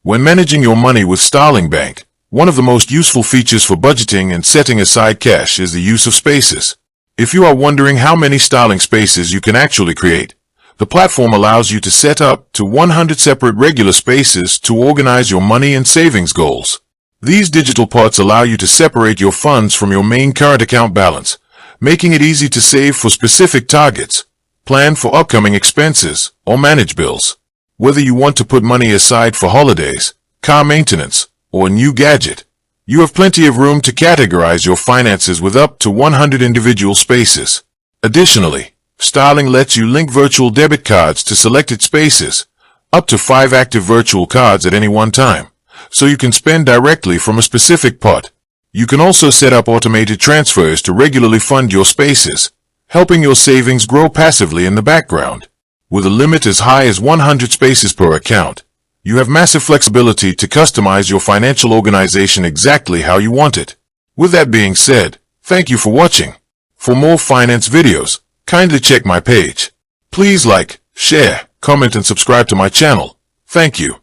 When managing your money with Starling Bank, one of the most useful features for budgeting and setting aside cash is the use of spaces. If you are wondering how many Starling Spaces you can actually create, the platform allows you to set up to 100 separate regular spaces to organize your money and savings goals. These digital pots allow you to separate your funds from your main current account balance, making it easy to save for specific targets, plan for upcoming expenses, or manage bills. Whether you want to put money aside for holidays, car maintenance, or a new gadget, you have plenty of room to categorize your finances with up to 100 individual spaces. Additionally, Starling lets you link virtual debit cards to selected spaces, up to 5 active virtual cards at any one time, so you can spend directly from a specific pot. You can also set up automated transfers to regularly fund your spaces, helping your savings grow passively in the background. With a limit as high as 100 spaces per account, you have massive flexibility to customize your financial organization exactly how you want it. With that being said, thank you for watching. For more finance videos, kindly check my page. Please like, share, comment and subscribe to my channel. Thank you.